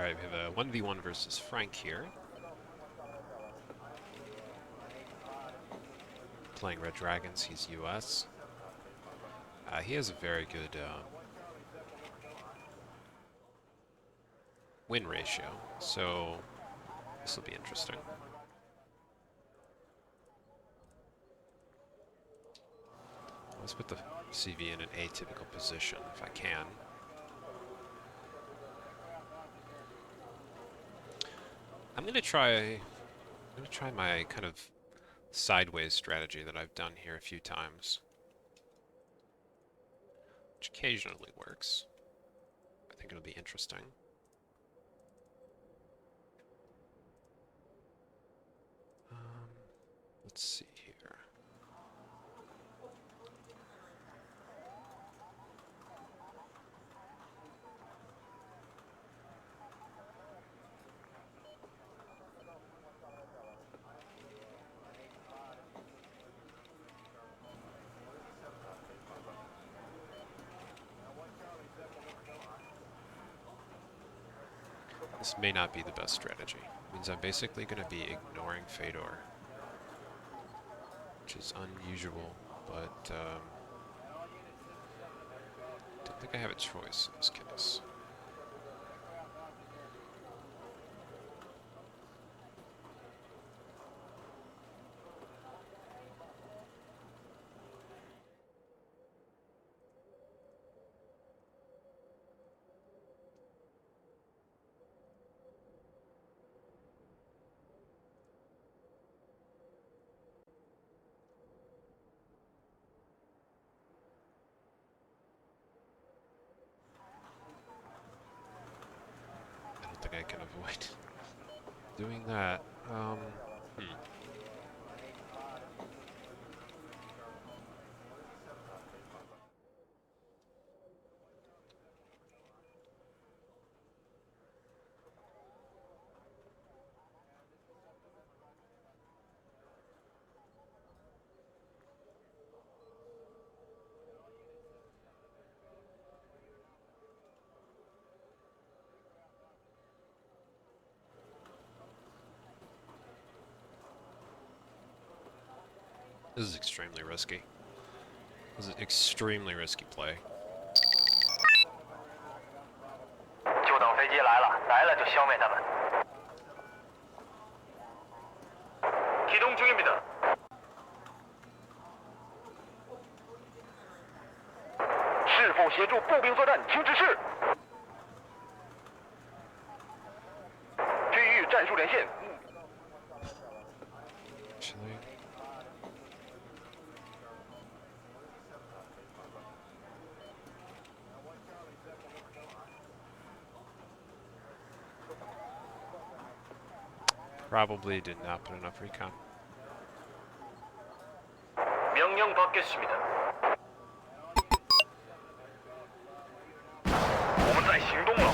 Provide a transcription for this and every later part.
Alright, we have a 1v1 versus Frank here. Playing Red Dragons, he's US. He has a very good win ratio, so this will be interesting. Let's put the CV in an atypical position if I can. I'm gonna try my kind of sideways strategy that I've done here a few times, which occasionally works. I think it'll be interesting. Let's see here. This may not be the best strategy. It means I'm basically going to be ignoring Fedor, which is unusual, but don't think I have a choice in this case. I think I can avoid doing that. This is extremely risky. This is an extremely risky play. 就等飞机来了，来了就消灭他们。기동 중입니다. 是否协助步兵作战，请指示。区域战术连线。 Actually, probably did not put enough recon. 명령 받겠습니다. 我们在行动了。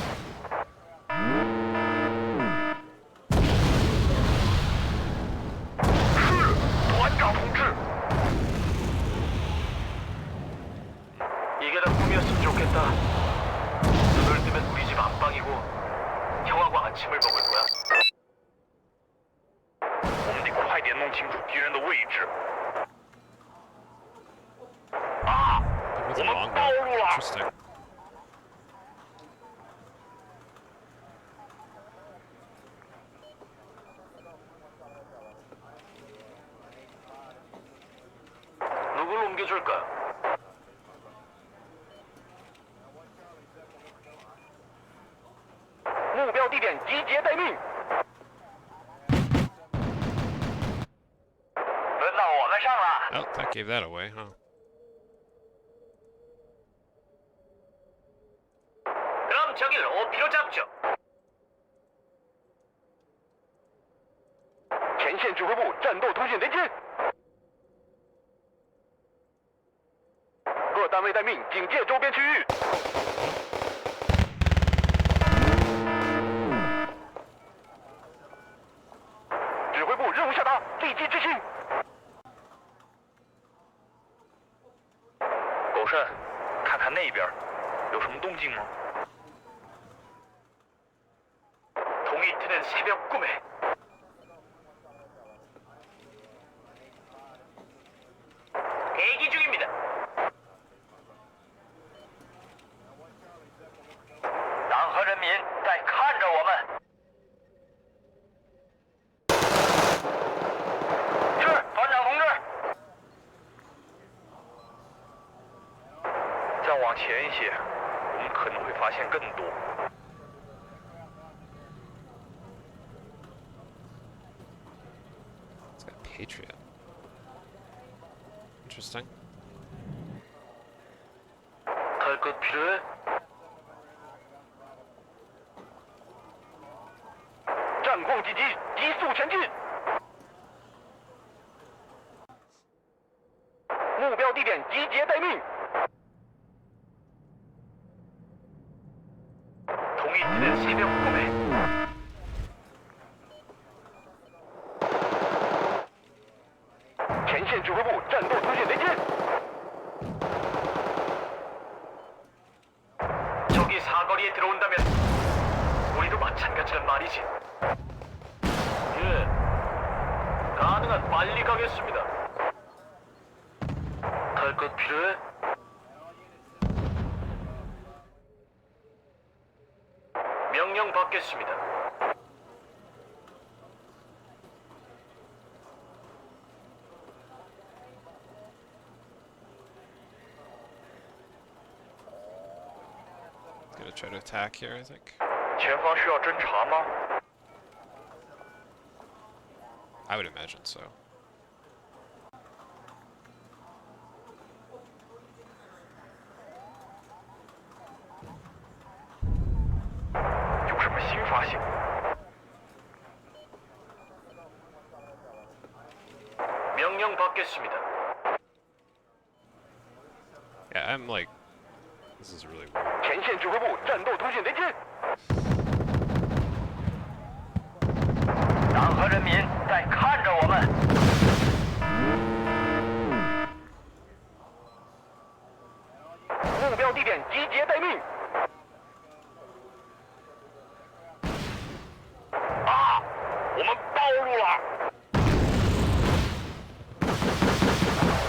是，团长同志。 이게 다 꿈이었으면 좋겠다. 눈을 뜨면 우리 집 안방이고 형하고 아침을 먹을 거야. 我们得快点弄清楚敌人的位置。啊！ With 我 a 们 long 暴 bow. 露了。 Interesting. 누굴 옮겨줄까?目标地点集结待命。轮到我们上了。 Oh, that gave that away, huh? 그럼 저길 오피로 잡죠. 前线指挥部战斗通讯连接。各单位待命，警戒周边区域。指挥部任务下达，立即执行。狗剩，看看那边有什么动静吗？ 동이 트는 새벽 꿈에 대기 중입니다. 党和人民在看着我们。是，团长同志。再往前一些，我们可能会发现更多。 It's got Patriot. Interesting. 탈 것 필요해? 战况紧急，急速前进。目标地点集结待命。동이 트는 새벽 꿈에.前线指挥部战斗通讯连接。적이 사거리에 들어온다면 우리도 마찬가지란 말이지. 예, 가능한 빨리 가겠습니다. 탈 것 필요해? 명령 받겠습니다. Gonna try to attack here, I think. 前方需要侦查吗？ I would imagine so. 有什么新发现？명령 받겠습니다. Yeah, I'm like, this is really weird. 前线指挥部战斗通讯连接。党和人民在看着我们。目标地点集结待命。啊！我们暴露了！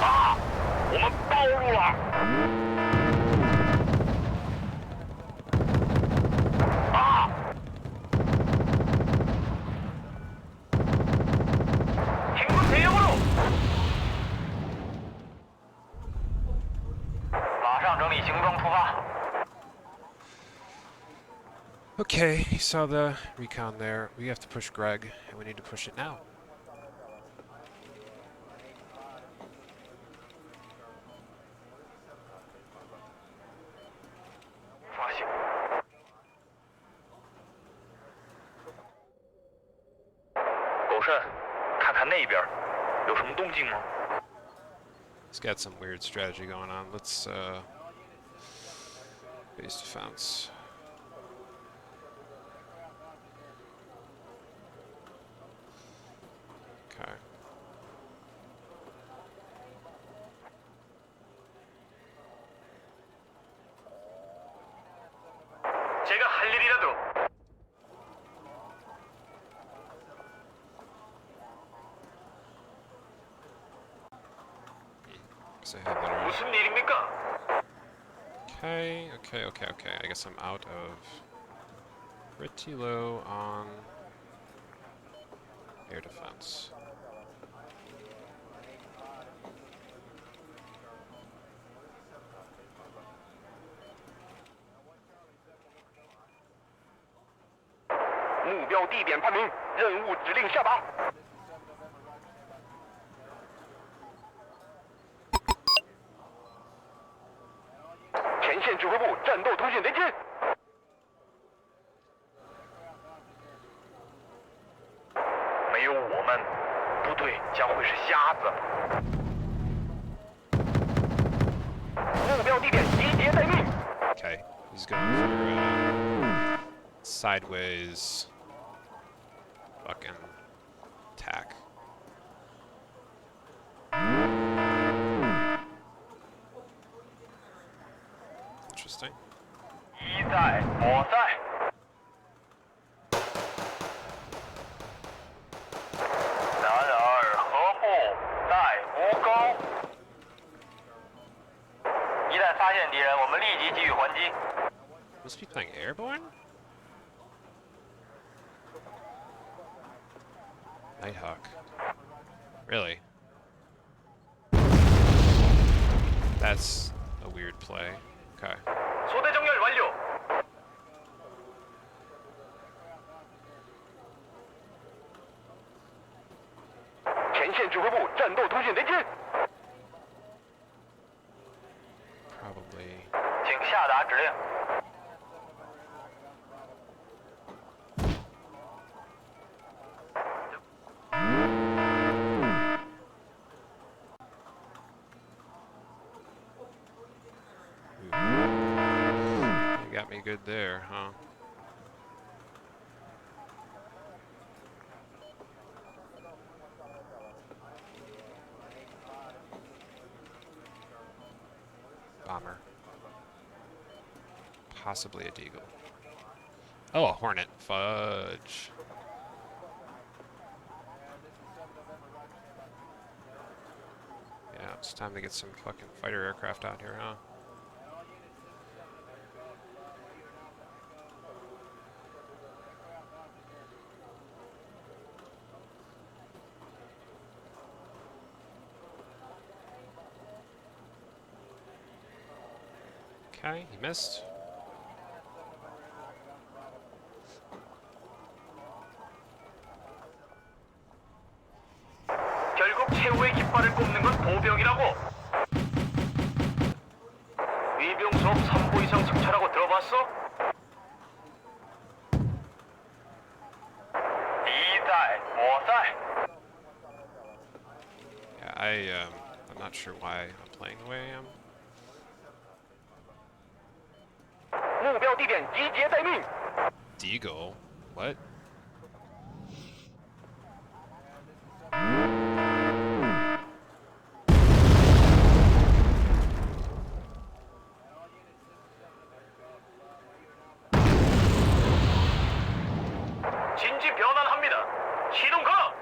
啊！我们暴露了！ 행군 대령으로! 马上整理行装出发。 Okay, you saw the recon there. We have to push Greg, and we need to push it now. 发现。狗慎，看看那边，有什么动静吗？ It's got some weird strategy going on. Let's, base defense. Okay. 제가 할 일이라도. So I have that already. 무슨 일입니까? Okay. I guess I'm out of pretty low on air defense.目标地点判明，任务指令下达。前线指挥部战斗通讯连接。没有我们，部队将会是瞎子。目标地点集结待命。 Okay, he's going for sideways fucking attack. Interesting. 一在我在。们立即给予还击。 Must be playing Airborne? Nighthawk. Really? That's a weird play. Okay. 소대 정렬 완료. Probably. 请下达指令。 You got me good there, huh? Bomber. Possibly a deagle. Oh, a hornet. Fudge. Yeah, it's time to get some fucking fighter aircraft out here, huh? Okay, he missed. 결국 최후의 깃발을 꼽는 건 보병이라고. 위병 수업 3보 이상 정찰하고 들어봤어? 敌在我在. Yeah, I'm not sure why I'm playing the way I am. 目标地点集结待命. Deagle? What? 진지 변환합니다. 시동 걸어.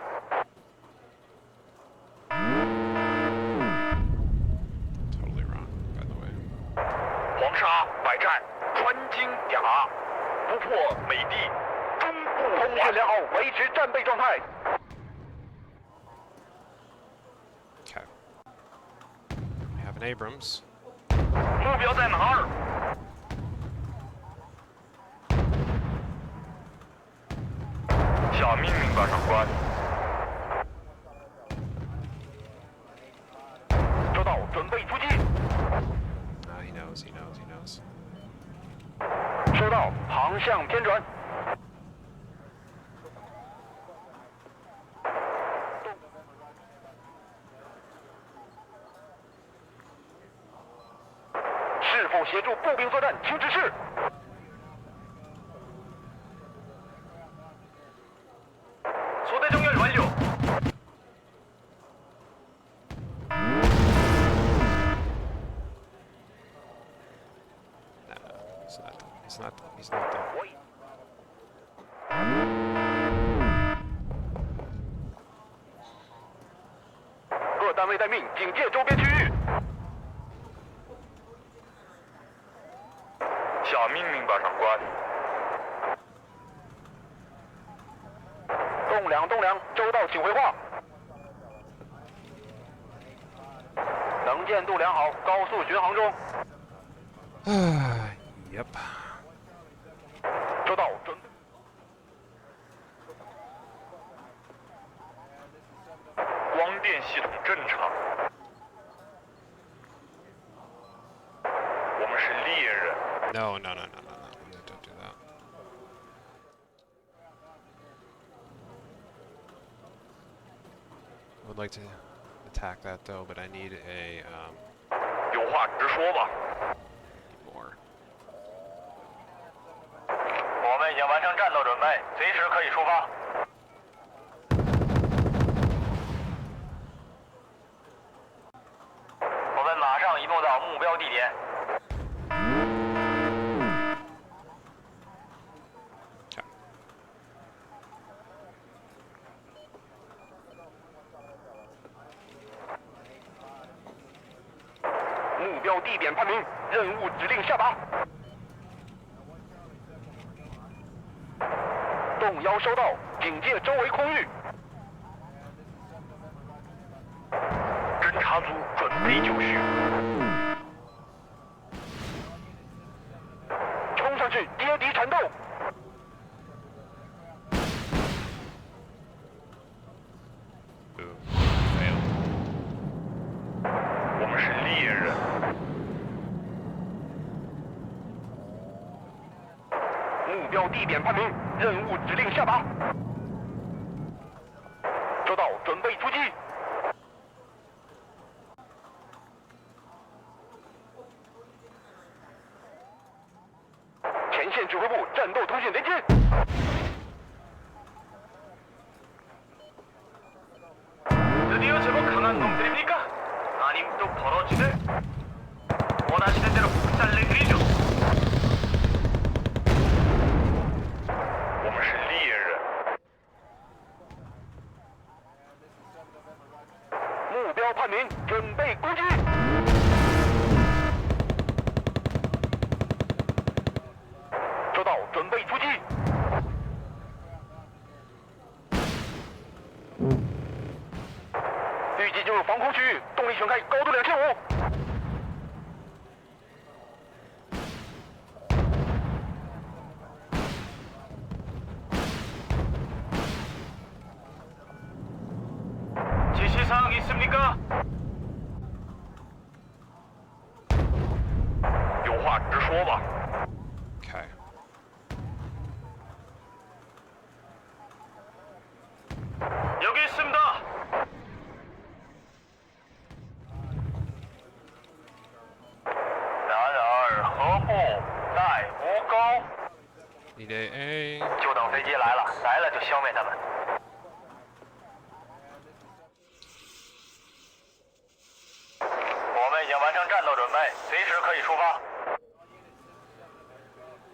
Totally wrong, by the way. 黄沙百战穿金甲，不破美帝中部通讯良好，维持战备状态。 Okay. We have an Abrams. 目标在哪儿？下命令吧，长官。收到，准备出击。He knows, he knows, he knows. 收到，航向偏转。是否协助步兵作战？请指示。소대 정렬 완료. No, he's not. He's not. He's not there. 各单位待命，警戒周边区域。下命令吧，长官。栋梁，周到，请回话。能见度良好，高速巡航中。Yep. 收到，准备。光电系统正常。我们是猎人。 No, no, no, no, no, no. Don't do that. I would like to attack that though, but I need a 有话直说吧。 more. 我们已经完成战斗准备，随时可以出发。我们马上移动到目标地点。 Okay. 目标地点判明。任务指令下达。动幺收到，警戒周围空域。侦察组准备就绪。冲上去接敌缠斗。Failed. 我们是猎人。目标地点判明，任务指令下达。收到，准备出击。前线指挥部战斗通讯连接。 드디어 제법 강한 놈들입니까? 아님 또 벌어지네? 원하시는 대로 박살 내드리죠. 我们是猎人。目标判明，准备攻击。收到，准备出击。 预计进入防空区域，动力全开，高度2500。지시사항 있습니까? 有话直说吧。 Okay. 여기 있습니다. 然而何不在无高？ Need AA. 就等飞机来了，来了就消灭他们。我们已经完成战斗准备，随时可以出发。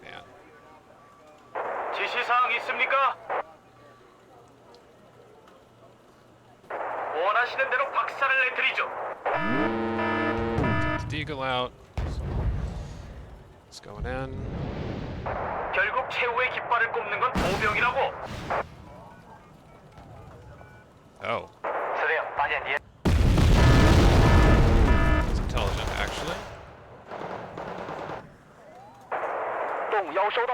Man. 지시사항 있습니까? 원하시는 대로 박살을 내드리죠. Deagle out. It's going in. 결국 최후의 깃발을 꼽는 건 보병이라고. Oh. 司令，发现敌。 It's intelligent, actually. 动幺收到。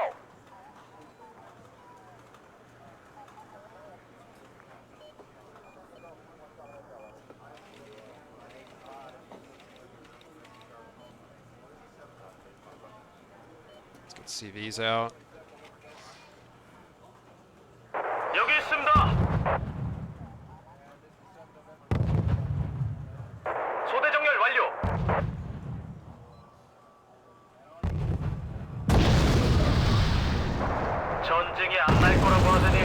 Let's get CVs out. 여기 있습니다. 소대 정렬 완료. 전쟁이 안 날 거라고 하더니.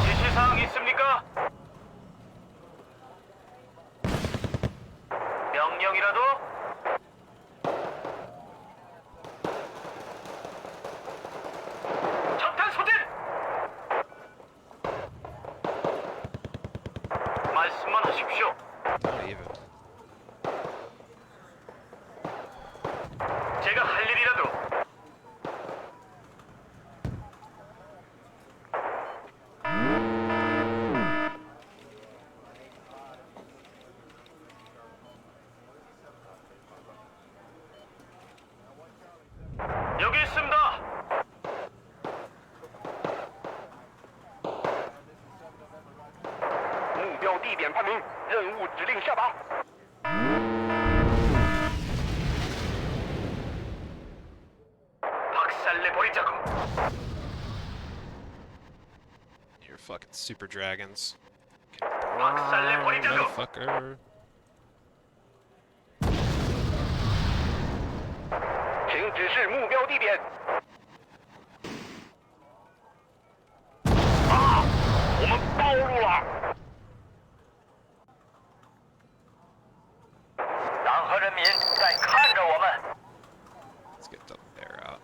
지시사항 있습니까? 명령이라도? 적탄 소진! 말씀만 하십시오. Not even. 제가 할 일이라도. 여기 있습니다.目标地点判明，任务指令下达。 박살내버리자고. You're fucking super dragons. 박살내버리자고. Motherfucker.请指示目标地点。啊！我们暴露了。党和人民在看着我们。 Let's get the air out.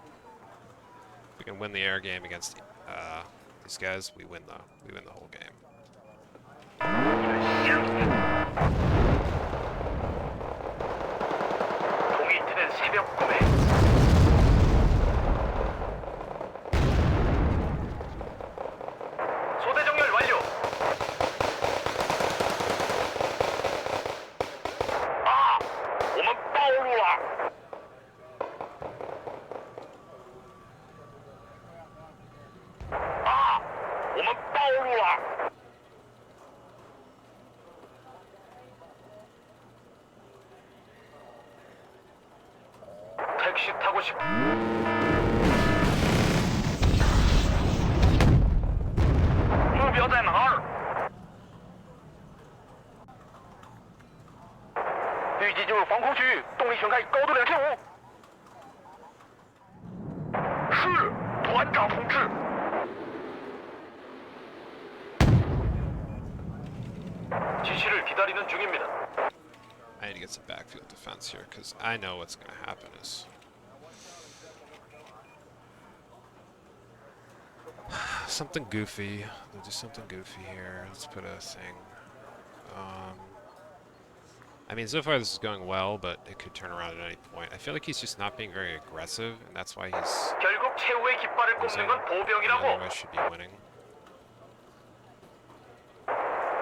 We can win the air game against these guys. We win the whole game. 你们乡下。目标攻击。소대 정렬 완료. 아, 我们暴露了。啊，我们暴露了。 택시 타고 싶. 目标在哪儿？预计进入防空区域，动力全开，高度2500。是，团长同志。지시를 기다리는 중입니다. I need to get some backfield defense here, because I know what's going to happen is... something goofy. They'll do something goofy here. Let's put a thing. I mean, so far this is going well, but it could turn around at any point. I feel like he's just not being very aggressive, and that's why he's... 결국 최후의 깃발을 꼽는 건 The 보병이라고. other guys should be winning.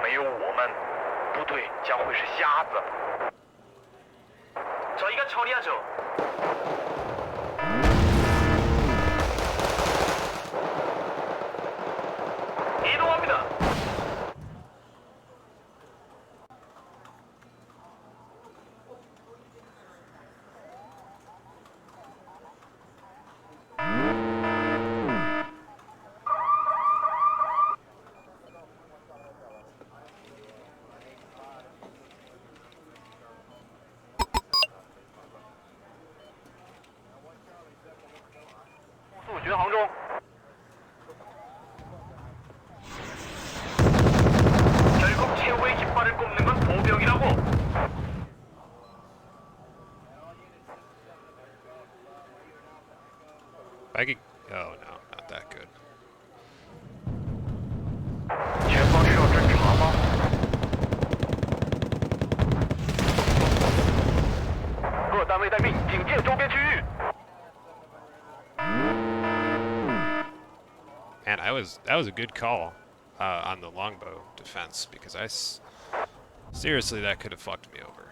没有我们，部队将会是瞎子。 저희가 처리하죠. 이동합니다.巡航中。결국 최후의 깃발을 꼽는 건 보병이라고. I could... oh no, not that good. 前方是要侦察吗？各单位待命，警戒周边区域。 Man, that was a good call on the longbow defense, because seriously, that could have fucked me over.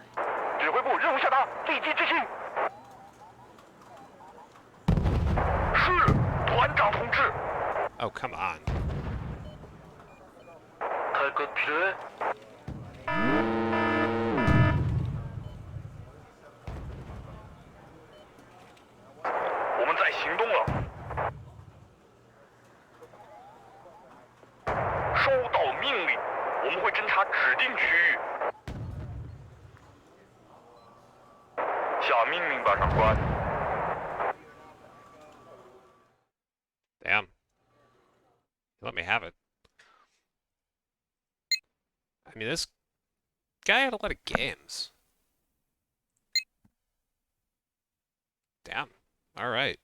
指挥部任务下达，立即执行。是，团长同志。 Oh, come on. 갈 것 필요해?我们在行动了。收到命令，我们会侦察指定区域。下命令吧，长官。 Damn. Let me have it. I mean, this guy had a lot of games. Damn. Alright.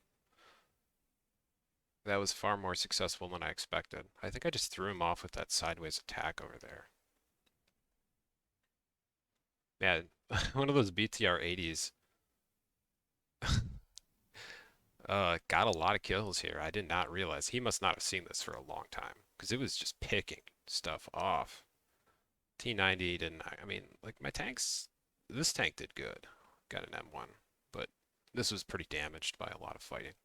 That was far more successful than I expected. I think I just threw him off with that sideways attack over there. Yeah, one of those BTR 80s. Got a lot of kills here. I did not realize. He must not have seen this for a long time, because it was just picking stuff off. T90 didn't... I mean, like, my tanks... This tank did good. Got an M1. But this was pretty damaged by a lot of fighting.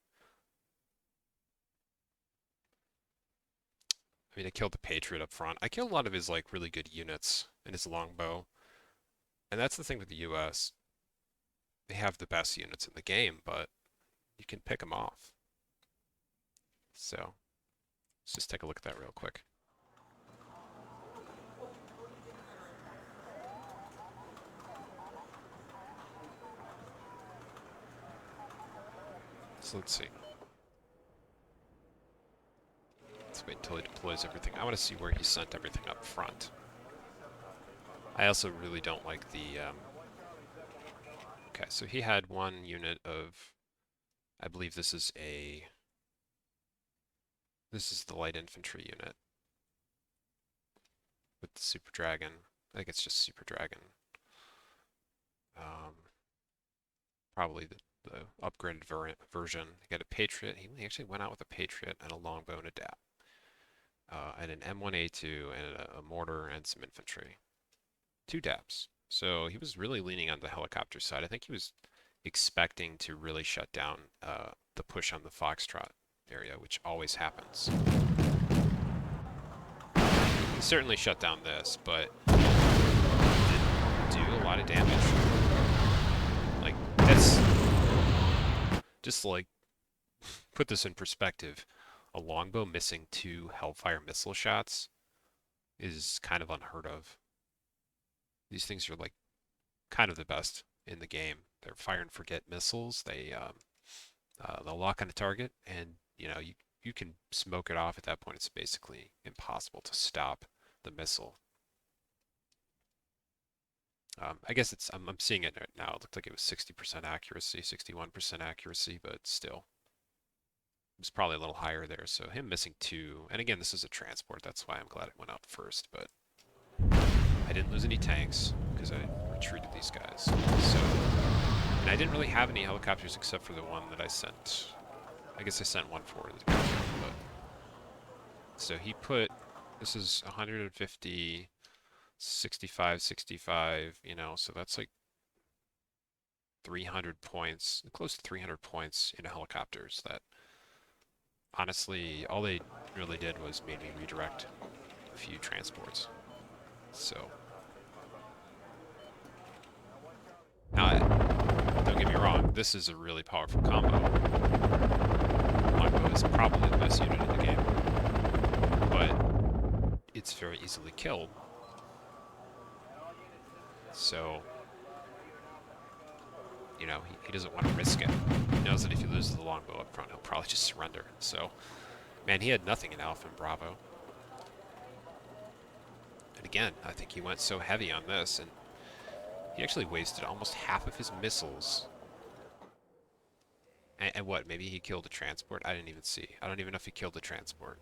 I mean, I killed the Patriot up front. I killed a lot of his, like, really good units in his longbow. And that's the thing with the US. They have the best units in the game, but you can pick them off. So, let's just take a look at that real quick. So let's see. Let's wait until he deploys everything. I want to see where he sent everything up front. I also really don't like the... Okay, so he had one unit of... I believe this is a... This is the light infantry unit. With the Super Dragon. I think it's just Super Dragon. Probably the upgraded version. He got a Patriot. He actually went out with a Patriot and a longbow and a DAP. And an M1A2 and a mortar and some infantry. 2 DAPs. So he was really leaning on the helicopter side. I think he was expecting to really shut down the push on the Foxtrot area, which always happens. He certainly shut down this, but didn't do a lot of damage. Like, that's just like, put this in perspective. A longbow missing 2 Hellfire missile shots is kind of unheard of. These things are like kind of the best in the game. They're fire and forget missiles. They'll lock on a target, and you can smoke it off. At that point, it's basically impossible to stop the missile. I guess I'm seeing it right now. It looked like it was 60% accuracy, 61% accuracy, but still. It was probably a little higher there. So him missing 2, and again, this is a transport. That's why I'm glad it went out first, but I didn't lose any tanks because I retreated these guys. So, and I didn't really have any helicopters except for the one that I sent. I guess I sent one forward, but so he put, this is 150, 65, 65, so that's like 300 points, close to 300 points in helicopters that honestly, all they really did was made me redirect a few transports. So, now, don't get me wrong, this is a really powerful combo. Longbow is probably the best unit in the game, but it's very easily killed. So, he doesn't want to risk it. He knows that if he loses the longbow up front, he'll probably just surrender. So, man, he had nothing in Alpha and Bravo. And again, I think he went so heavy on this, and he actually wasted almost half of his missiles. And what, maybe he killed a transport? I didn't even see. I don't even know if he killed the transport.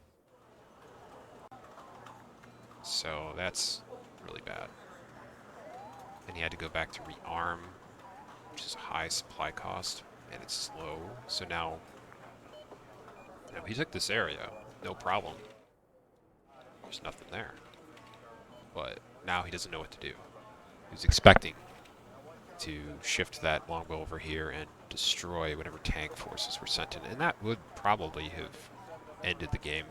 So that's really bad. And he had to go back to rearm, which is a high supply cost, and it's slow. So now he took this area, no problem. There's nothing there. But now he doesn't know what to do. He was expecting to shift that longbow over here and destroy whatever tank forces were sent in. And that would probably have ended the game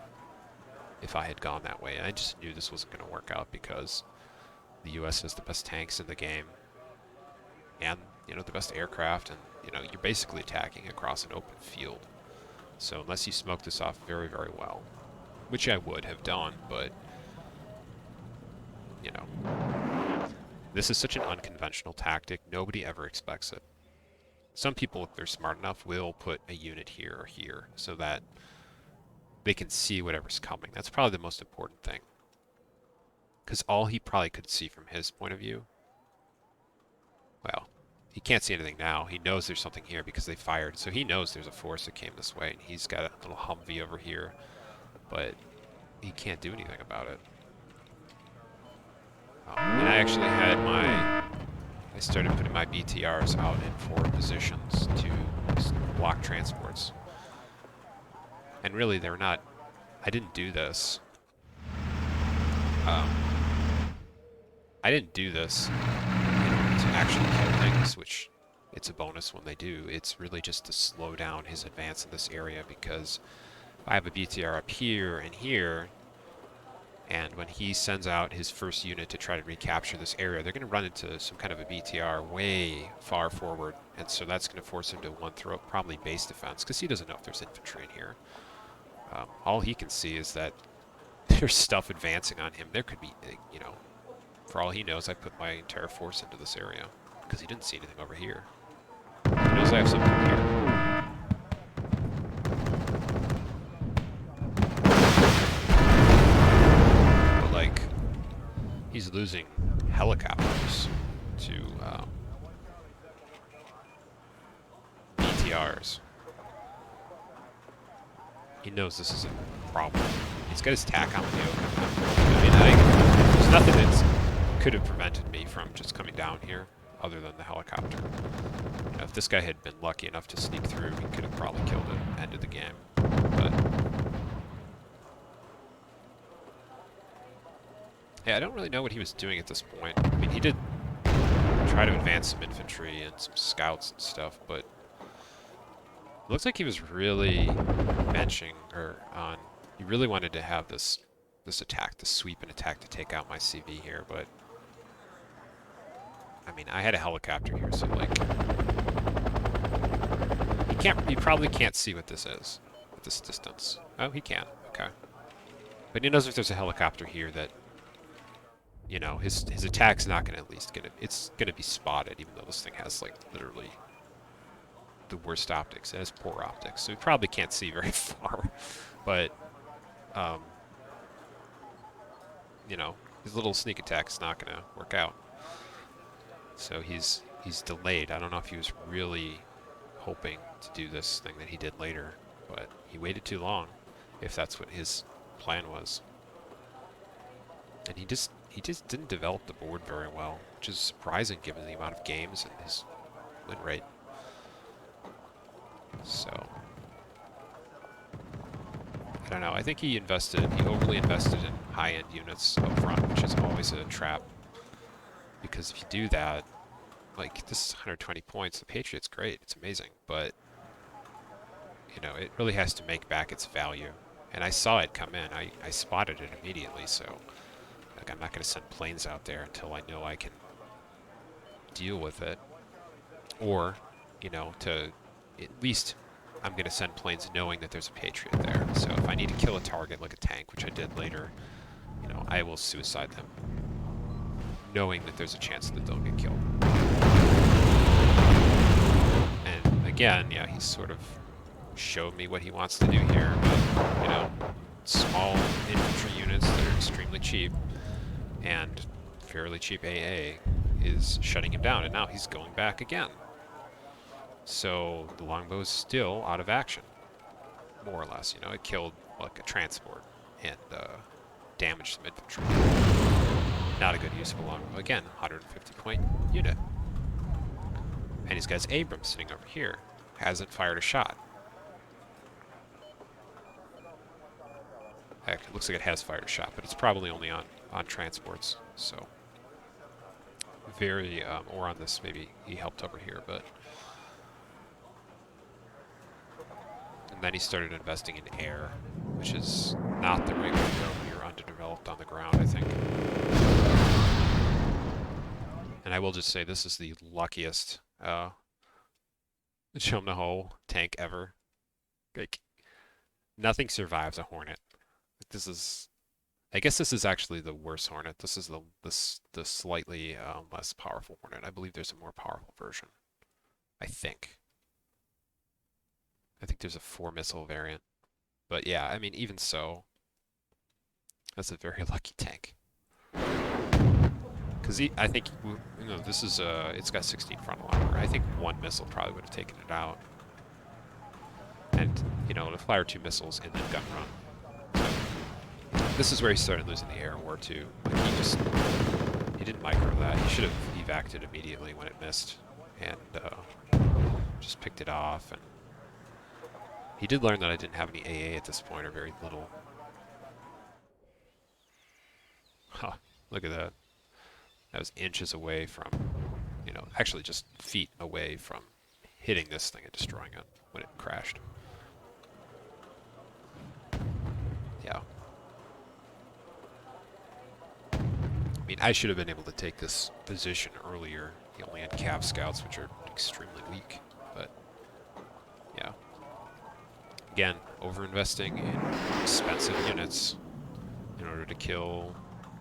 if I had gone that way. And I just knew this wasn't going to work out because the US has the best tanks in the game. And, the best aircraft. And, you're basically attacking across an open field. So unless you smoke this off very, very well, which I would have done, but, this is such an unconventional tactic. Nobody ever expects it. Some people, if they're smart enough, will put a unit here or here so that they can see whatever's coming. That's probably the most important thing. Because all he probably could see from his point of view, well, he can't see anything now. He knows there's something here because they fired. So he knows there's a force that came this way. And he's got a little Humvee over here. But he can't do anything about it. And I actually had I started putting my BTRs out in forward positions to block transports. And really, they're not, I didn't do this. I didn't do this to actually kill things, which it's a bonus when they do. It's really just to slow down his advance in this area, because if I have a BTR up here and here, and when he sends out his first unit to try to recapture this area, they're going to run into some kind of a BTR way far forward, and so that's going to force him to one-throw probably base defense, because he doesn't know if there's infantry in here. All he can see is that there's stuff advancing on him. There could be, for all he knows, I put my entire force into this area, because he didn't see anything over here. He knows I have something here. He's losing helicopters to BTRs. He knows this is a problem. He's got his TACOM video. There's nothing that could have prevented me from just coming down here other than the helicopter. know, if this guy had been lucky enough to sneak through, he could have probably killed it, ended the game. But yeah, I don't really know what he was doing at this point. I mean, he did try to advance some infantry and some scouts and stuff, but it looks like he was really benching or on. He really wanted to have this attack, this sweep and attack to take out my CV here, but I mean, I had a helicopter here, so like he probably can't see what this is at this distance. Oh, he can. Okay. But he knows if there's a helicopter here that, you know, his attack's not going to it's going to be spotted, even though this thing has like literally the worst optics. It has poor optics, so he probably can't see very far. But, you know, his little sneak attack's not going to work out. So he's delayed. I don't know if he was really hoping to do this thing that he did later, but he waited too long, if that's what his plan was. And he just didn't develop the board very well, which is surprising given the amount of games and his win rate. So I don't know. I think he overly invested in high-end units up front, which is always a trap. Because if you do that, like, this is 120 points. The Patriot's great. It's amazing. But, you know, it really has to make back its value. And I saw it come in. I spotted it immediately, so like, I'm not going to send planes out there until I know I can deal with it. Or, you know, at least I'm going to send planes knowing that there's a Patriot there. So if I need to kill a target like a tank, which I did later, you know, I will suicide them, knowing that there's a chance that they'll get killed. And again, yeah, he's sort of showed me what he wants to do here, but, you know, small infantry units that are extremely cheap and fairly cheap AA is shutting him down, and now he's going back again. So the longbow's still out of action, more or less. You know, it killed like a transport and damaged some infantry. Not a good use of a longbow. Again, 150 point unit. And he's got his Abrams sitting over here. Hasn't fired a shot. Heck, it looks like it has fired a shot, but it's probably only on transports. So very, or on this, maybe he helped over here, but. And then he started investing in air, which is not the right way to go when you're underdeveloped on the ground, I think. And I will just say this is the luckiest Chomnaho tank ever. Like, nothing survives a Hornet. This is, I guess this is actually the worst Hornet. This is the slightly less powerful Hornet. I believe there's a more powerful version. I think there's a 4-missile variant. But yeah, I mean, even so, that's a very lucky tank. Because I think, you know, this is, it's got 16 frontal armor. I think 1 missile probably would have taken it out. And, you know, to fire 2 missiles and then gun run. So, this is where he started losing the air war too. Like, he didn't micro that. He should have evac'd it immediately when it missed. And just picked it off. And he did learn that I didn't have any AA at this point, or very little. Huh, look at that. That was inches away from, you know, actually just feet away from hitting this thing and destroying it when it crashed. Yeah. I mean, I should have been able to take this position earlier. He only had Cav scouts, which are extremely weak, but yeah. Again, overinvesting in expensive units in order to kill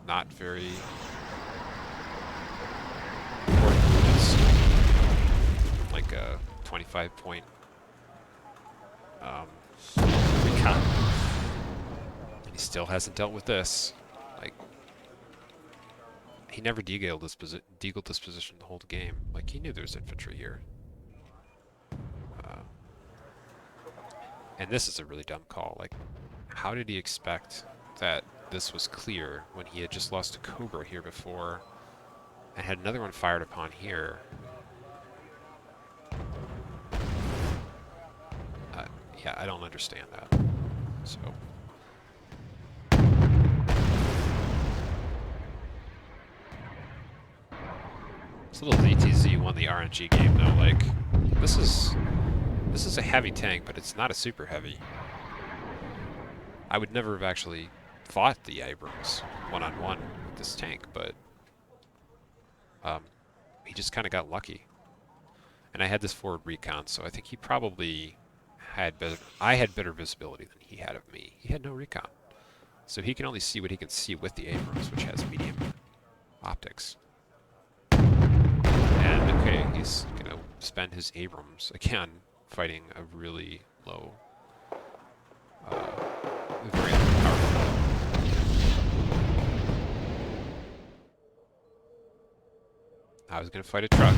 not very important units, like a 25 point recon. And he still hasn't dealt with this. Like, he never deagled this position the whole game. Like, he knew there was infantry here. And this is a really dumb call. Like, how did he expect that this was clear when he had just lost a Cobra here before and had another one fired upon here? Yeah, I don't understand that. So. This little ZTZ won the RNG game though. Like, this is a heavy tank, but it's not a super heavy. I would never have actually fought the Abrams one-on-one with this tank, but he just kind of got lucky. And I had this forward recon, so I think he probably had better. I had better visibility than he had of me. He had no recon, so he can only see what he can see with the Abrams, which has medium optics. And okay, he's gonna spend his Abrams again fighting a really low, very powerful. I was gonna fight a truck.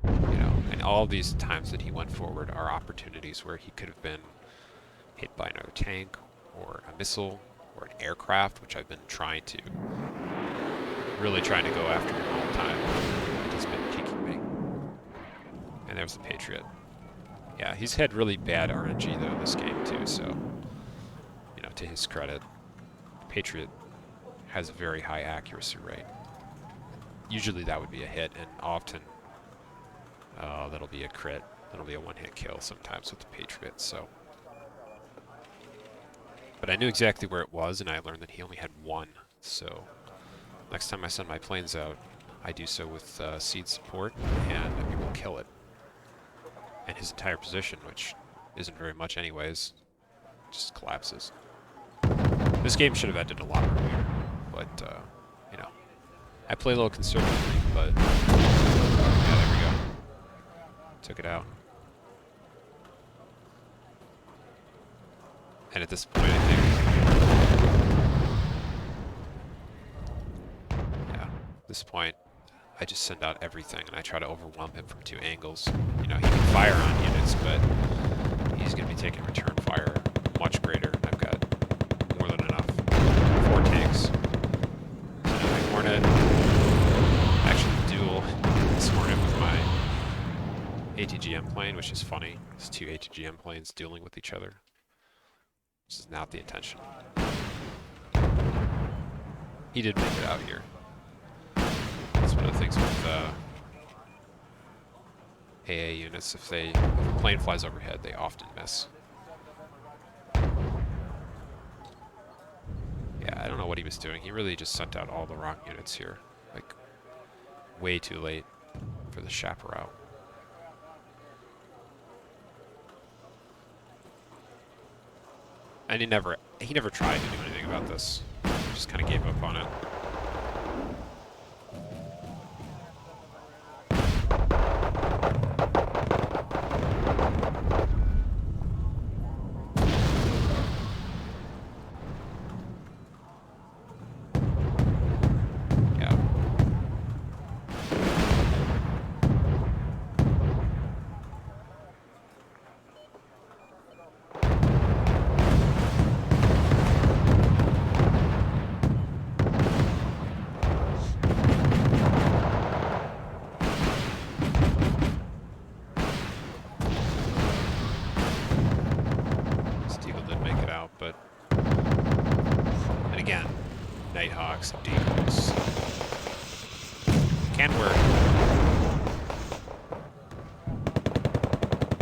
You know, and all these times that he went forward are opportunities where he could have been hit by another tank, or a missile, or an aircraft, which I've been really trying to go after him all the time. He's been kicking me. And there's the Patriot. Yeah, he's had really bad RNG though this game too, so, you know, to his credit, Patriot has a very high accuracy rate. Usually that would be a hit, and often that'll be a crit. That'll be a one-hit kill sometimes with the Patriot, so. But I knew exactly where it was, and I learned that he only had one, so next time I send my planes out, I do so with seed support, and we will kill it. And his entire position, which isn't very much anyways, just collapses. This game should have ended a lot earlier, but, you know, I play a little conservatively, but, yeah, there we go. Took it out. And at this point, I think, yeah, at this point, I just send out everything and I try to overwhelm him from two angles. You know, he can fire on units, but he's going to be taking return fire much greater. I've got more than enough. 4 tanks. My Hornet. Actually, duel this Hornet with my ATGM plane, which is funny. It's 2 ATGM planes dueling with each other. This is not the intention. He did make it out here. That's one of the things with AA units. If a plane flies overhead, they often miss. Yeah, I don't know what he was doing. He really just sent out all the wrong units here. Like, way too late for the chaparral. And he never tried to do anything about this. He just kind of gave up on it. But, and again, Nighthawks, Deagles, can work.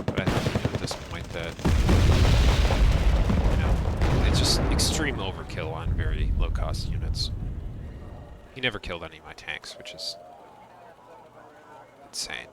But I think at this point that, you know, it's just extreme overkill on very low-cost units. He never killed any of my tanks, which is insane.